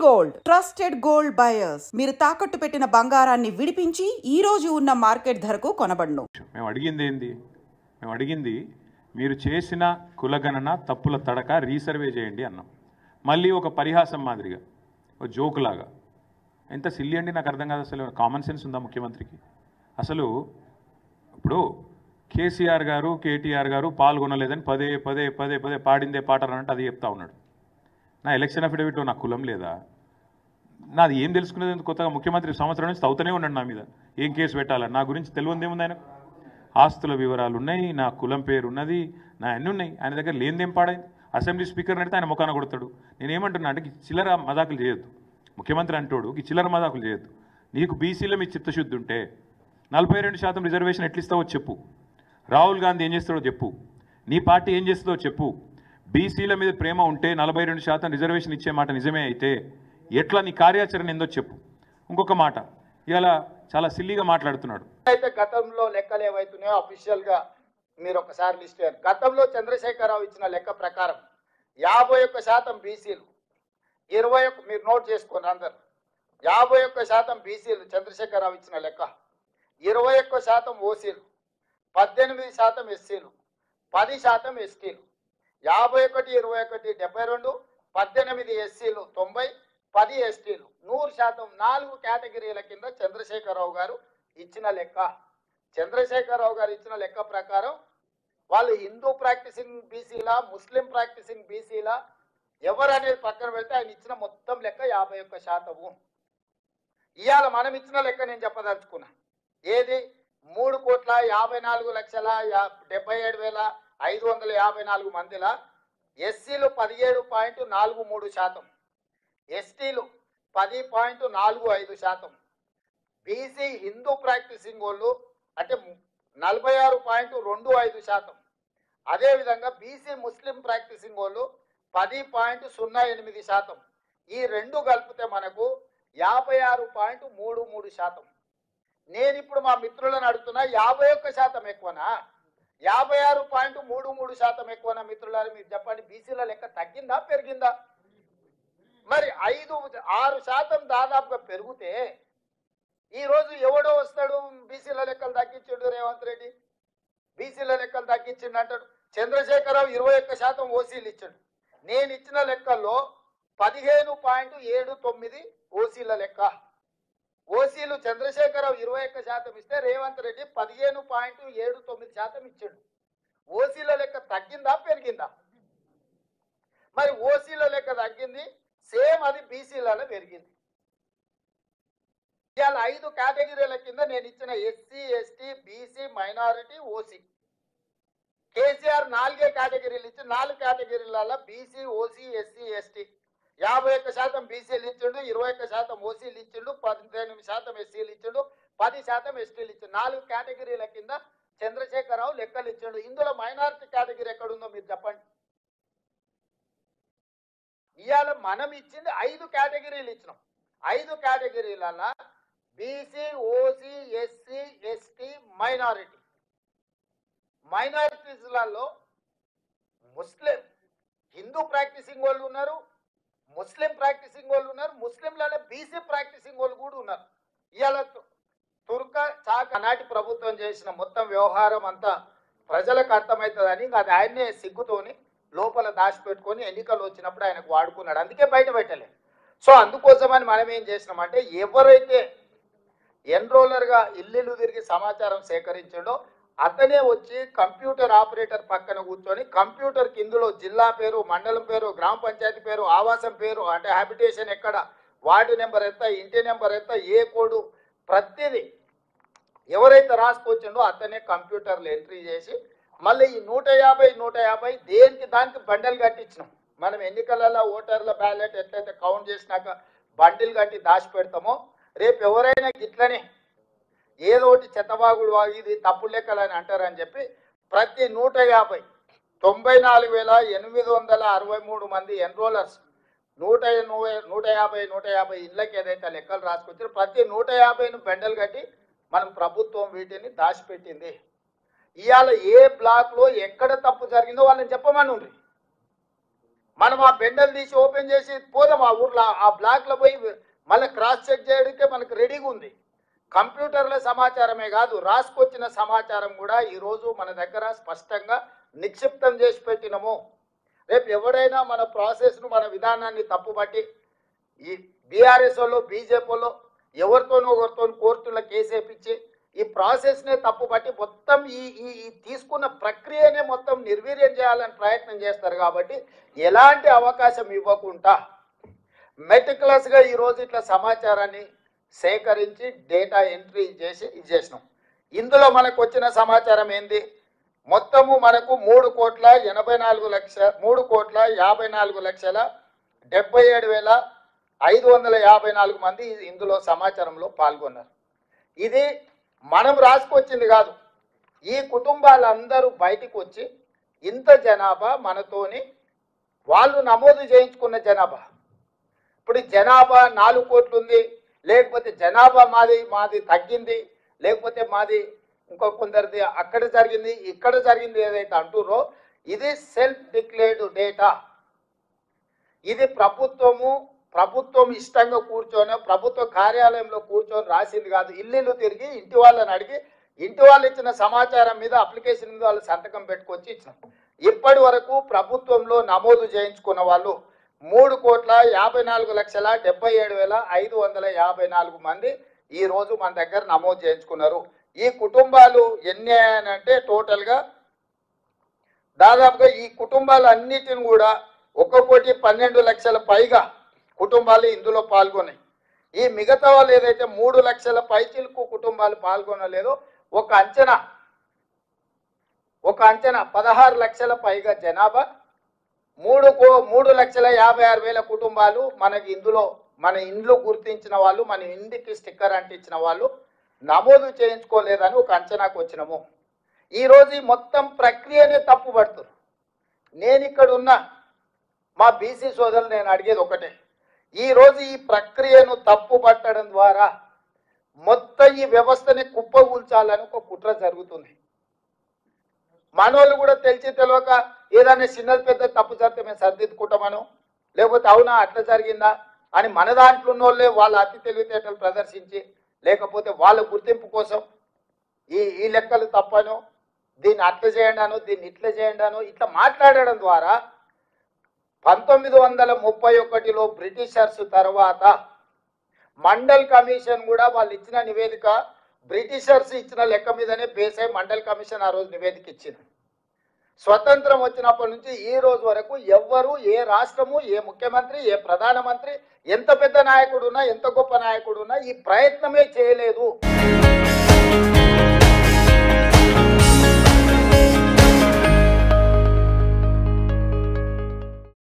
Gold trusted gold buyers మీరు తాకట్టు పెట్టిన బంగారాన్ని విడిపించి ఈ రోజు ఉన్న మార్కెట్ ధరకు కొనబడును. మేము అడిగింది మీరు చేసిన కులగణన తప్పుల తడక రీసర్వే చేయండి అన్నాం. మళ్ళీ ఒక పరిహాసం మాదిరిగా ఒక జోక్ లాగా ఎంత సిల్లి అండి, నాకు అర్థం కాదు. అసలు కామన్ సెన్స్ ఉందా ముఖ్యమంత్రికి? అసలు ఇప్పుడు కేసీఆర్ గారు కేటీఆర్ గారు పాల్గొనలేదని పదే పదే పదే పదే పాడిందే పాటరనంటే అది చెప్తా ఉన్నాడు. నా ఎలక్షన్ అఫిడవిట్లో నా కులం లేదా? నాది ఏం తెలుసుకునేది? కొత్తగా ముఖ్యమంత్రి సంవత్సరం నుంచి తవ్వుతూనే ఉన్నాడు నా మీద. ఏం కేసు పెట్టాలని నా గురించి తెలియదేముంది ఆయనకు? ఆస్తుల వివరాలు ఉన్నాయి, నా కులం పేరు ఉన్నది, నా అన్నీ ఉన్నాయి. ఆయన దగ్గర లేనిదేం పాడైంది? అసెంబ్లీ స్పీకర్ నడితే ఆయన ముఖాన కొడతాడు. నేనేమంటున్నా అంటే చిల్లర మదాకులు చేయొద్దు. ముఖ్యమంత్రి అంటోడు ఈ చిల్లర మదాకులు చేయొద్దు. నీకు బీసీలో మీ చిత్తశుద్ధి ఉంటే 42% రిజర్వేషన్ ఎట్లిస్తావో చెప్పు. రాహుల్ గాంధీ ఏం చేస్తాడో చెప్పు. నీ పార్టీ ఏం చేస్తుందో చెప్పు. బీసీల మీద ప్రేమ ఉంటే 42% రిజర్వేషన్ ఇచ్చే మాట నిజమే అయితే ఎట్లా నీ కార్యాచరణ ఏందో చెప్పు. ఇంకొక మాట, ఇలా చాలా సిల్లీగా మాట్లాడుతున్నాడు. అయితే గతంలో లెక్కలు ఏవైతున్నాయో అఫీషియల్ గా మీరు ఒకసారి లిస్ట్ చేయాలి. గతంలో చంద్రశేఖరరావు ఇచ్చిన లెక్క ప్రకారం 51% బీసీలు, 21 మీరు నోట్ చేసుకోండి అందరు, 51% బీసీలు చంద్రశేఖరరావు ఇచ్చిన లెక్క, 21% ఓసీలు, 18% ఎస్సీలు, 10% ఎస్టీలు, 51, 21, 72, 18 ఎస్సీలు, 90, 10 ఎస్టీలు, 100%. 4 కేటగిరీల కింద చంద్రశేఖరరావు గారు ఇచ్చిన లెక్క. చంద్రశేఖరరావు గారు ఇచ్చిన లెక్క ప్రకారం వాళ్ళు హిందూ ప్రాక్టీసింగ్ బీసీలా ముస్లిం ప్రాక్టీసింగ్ బీసీలా ఎవరు అనేది పక్కన పెడితే ఆయన ఇచ్చిన మొత్తం లెక్క 51%. ఇవాళ మనం ఇచ్చిన లెక్క నేను చెప్పదలుచుకున్నా. ఏది? 3,54,77,554 మందిలా ఎస్సీలు 17.43%, ఎస్టీలు 10.45%, బీసీ హిందూ ప్రాక్టీసింగ్ వాళ్ళు అంటే 46.25%, అదేవిధంగా బీసీ ముస్లిం ప్రాక్టీసింగ్ వాళ్ళు 10.08%. ఈ రెండు కలిపితే మనకు 56.33%. నేను ఇప్పుడు మా మిత్రులను అడుగుతున్నా, 51% ఎక్కువనా 56.33% ఎక్కువనా? మిత్రులని మీరు చెప్పండి. బీసీల లెక్క తగ్గిందా పెరిగిందా? మరి 5-6% దాదాపుగా పెరిగితే ఈరోజు ఎవడో వస్తాడు బీసీల లెక్కలు తగ్గించిండు రేవంత్ రెడ్డి, బీసీల లెక్కలు తగ్గించిండు అంటాడు. చంద్రశేఖరరావు 21% ఓసీలు ఇచ్చాడు. నేను ఇచ్చిన లెక్కల్లో 15.79 ఓసీల లెక్క. ఓసీలు చంద్రశేఖరరావు 21% ఇస్తే రేవంత్ రెడ్డి 15.79% ఇచ్చాడు. ఓసీల లెక్క తగ్గిందా పెరిగిందా? మరి ఓసీల లెక్క తగ్గింది, సేమ్ అది బీసీలలో పెరిగింది. ఇవాళ 5 కేటగిరీల కింద నేను ఇచ్చిన SC, ST, BC, minority, OC. KCR 4 కేటగిరీలు ఇచ్చి 4 కేటగిరీలలో బీసీ, ఓసీ, ఎస్సీ, ఎస్టీ 51% బీసీలు ఇచ్చిండు, 21% ఓసీలు ఇచ్చిండు, 18% ఎస్సీలు ఇచ్చిండు, 10% ఎస్టీలు ఇచ్చిండు. 4 కేటగిరీల కింద చంద్రశేఖరరావు లెక్కలు ఇచ్చిండు. ఇందులో మైనారిటీ కేటగిరీ ఎక్కడుందో మీరు చెప్పండి. ఇవాళ మనం ఇచ్చింది 5 కేటగిరీలు ఇచ్చినాం. 5 కేటగిరీలలో BC, OC, SC, ST, minority. మైనారిటీస్లలో ముస్లిం హిందూ ప్రాక్టీసింగ్ వాళ్ళు ఉన్నారు, ముస్లిం ప్రాక్టీసింగ్ వాళ్ళు ఉన్నారు, ముస్లింలలో బీసీ ప్రాక్టీసింగ్ వాళ్ళు కూడా ఉన్నారు. ఇవాళ తుర్క చాక నాటి ప్రభుత్వం చేసిన మొత్తం వ్యవహారం అంతా ప్రజలకు అర్థమవుతుందని అది ఆయన్నే సిగ్గుతోని లోపల దాచిపెట్టుకొని ఎన్నికలు వచ్చినప్పుడు ఆయనకు వాడుకున్నాడు. అందుకే బయట పెట్టలేదు. సో అందుకోసమని మనం ఏం చేసినామంటే ఎవరైతే ఎన్రోలర్గా ఇల్లు తిరిగి సమాచారం సేకరించాడో అతనే వచ్చి కంప్యూటర్ ఆపరేటర్ పక్కన కూర్చొని కంప్యూటర్కి ఇందులో జిల్లా పేరు, మండలం పేరు, గ్రామ పంచాయతీ పేరు, ఆవాసం పేరు అంటే హ్యాబిటేషన్ ఎక్కడ, వార్డు నెంబర్ ఎంత, ఇంటి నెంబర్ ఎంత, ఏ కోడు, ప్రతిదీ ఎవరైతే రాసుకొచ్చిండో అతనే కంప్యూటర్లో ఎంట్రీ చేసి మళ్ళీ ఈ 150 దేనికి దానికి బండలు కట్టించినాం. మనం ఎన్నికలలో ఓటర్ల బ్యాలెట్ ఎట్లయితే కౌంట్ చేసినాక బండిల్ కట్టి దాచి పెడతామో రేపు ఎవరైనా ఇట్లనే ఏదో ఒకటి చెత్తబాగుడు ఇది తప్పుడు లెక్కలని అంటారని చెప్పి ప్రతి 194,863 మంది ఎన్రోలర్స్ 150 ఇళ్ళకి ఏదైతే లెక్కలు రాసుకొచ్చారో ప్రతి 150ను బెండలు కట్టి మనం ప్రభుత్వం వీటిని దాచిపెట్టింది. ఇవాళ ఏ బ్లాక్లో ఎక్కడ తప్పు జరిగిందో వాళ్ళని చెప్పమని ఉంది. మనం ఆ బెండలు తీసి ఓపెన్ చేసి పోదాం ఆ ఊర్లో ఆ బ్లాక్లో పోయి మళ్ళీ క్రాస్ చెక్ చేయడానికే మనకు రెడీగా ఉంది. కంప్యూటర్ల సమాచారమే కాదు, రాసుకొచ్చిన సమాచారం కూడా ఈరోజు మన దగ్గర స్పష్టంగా నిక్షిప్తం చేసి పెట్టినము. రేపు ఎవడైనా మన ప్రాసెస్ను మన విధానాన్ని తప్పుబట్టి ఈ బీఆర్ఎస్ వాళ్ళు బీజేపీ వాళ్ళు ఎవరితోనూ ఒకరితో కోర్టులో కేసు వేయించి ఈ ప్రాసెస్నే తప్పుబట్టి మొత్తం ఈ తీసుకున్న ప్రక్రియనే మొత్తం నిర్వీర్యం చేయాలని ప్రయత్నం చేస్తారు. కాబట్టి ఎలాంటి అవకాశం ఇవ్వకుండా మెటిక్యులస్గా ఈరోజు ఇట్లా సమాచారాన్ని సేకరించి డేటా ఎంట్రీ చేసి చేసినాం. ఇందులో మనకు వచ్చిన సమాచారం ఏంది? మొత్తము మనకు 3,84,74,554 మంది ఇందులో సమాచారంలో పాల్గొన్నారు. ఇది మనం రాసుకొచ్చింది కాదు, ఈ కుటుంబాలందరూ బయటికి వచ్చి ఇంత జనాభా మనతోని వాళ్ళు నమోదు చేయించుకున్న జనాభా. ఇప్పుడు జనాభా 4 కోట్లు ఉంది, లేకపోతే జనాభా మాది తగ్గింది, లేకపోతే మాది ఇంకో కొందరిది అక్కడ జరిగింది ఇక్కడ జరిగింది ఏదైతే అంటుర్రో ఇది సెల్ఫ్ డిక్లేర్డ్ డేటా. ఇది ప్రభుత్వం ఇష్టంగా కూర్చొని ప్రభుత్వ కార్యాలయంలో కూర్చొని రాసింది కాదు. ఇల్లు తిరిగి ఇంటి వాళ్ళని అడిగి ఇంటి వాళ్ళు ఇచ్చిన సమాచారం మీద అప్లికేషన్ మీద వాళ్ళు సంతకం పెట్టుకొచ్చి ఇచ్చినాం. ఇప్పటి వరకు ప్రభుత్వంలో నమోదు చేయించుకున్న వాళ్ళు 3,54,77,554 మంది ఈ రోజు మన దగ్గర నమోదు చేయించుకున్నారు. ఈ కుటుంబాలు ఎన్ని అంటే టోటల్గా దాదాపుగా ఈ కుటుంబాలు అన్నిటిని కూడా 1,12,00,000 పైగా కుటుంబాలు ఇందులో పాల్గొన్నాయి. ఈ మిగతా వాళ్ళు ఏదైతే 3 లక్షల పైచిలకు కుటుంబాలు పాల్గొనలేదో ఒక అంచనా 16 లక్షల పైగా జనాభా 3,56,000 కుటుంబాలు మనకి ఇందులో మన ఇండ్లు గుర్తించిన వాళ్ళు మన ఇంటికి స్టిక్కర్ అంటించిన వాళ్ళు నమోదు చేయించుకోలేదని ఒక అంచనాకు వచ్చినాము. ఈరోజు ఈ మొత్తం ప్రక్రియనే తప్పు పడుతున్నారు. నేను ఇక్కడ ఉన్న మా బీసీ సోదరులు నేను అడిగేది ఒకటే, ఈరోజు ఈ ప్రక్రియను తప్పు పట్టడం ద్వారా మొత్తం ఈ వ్యవస్థని కుప్పగూల్చాలని ఒక కుట్ర జరుగుతుంది. మనోళ్ళు కూడా తెలిసి తెలియక ఏదైనా చిన్నది పెద్ద తప్పు జరిగితే మేము సరిదిద్దుకుంటామను, లేకపోతే అవునా అట్లా జరిగిందా అని మన దాంట్లో ఉన్న వాళ్ళే వాళ్ళ అతి తెలివితేటలు ప్రదర్శించి, లేకపోతే వాళ్ళ గుర్తింపు కోసం ఈ లెక్కలు తప్పను, దీన్ని అట్లా చేయండి అను, దీన్ని ఇట్లా చేయండి అను, ఇట్లా మాట్లాడడం ద్వారా 1931లో బ్రిటిషర్స్ తర్వాత మండల్ కమిషన్ కూడా వాళ్ళు ఇచ్చిన నివేదిక బ్రిటిషర్స్ ఇచ్చిన లెక్క మీదనే బేస్ అయి మండల్ కమిషన్ ఆ రోజు నివేదిక ఇచ్చింది. స్వతంత్రం వచ్చినప్పటి నుంచి ఈ రోజు వరకు ఎవ్వరు ఏ రాష్ట్రము ఏ ముఖ్యమంత్రి ఏ ప్రధానమంత్రి ఎంత పెద్ద నాయకుడున్నా ఎంత గొప్ప నాయకుడున్నా ఈ ప్రయత్నమే చేయలేదు.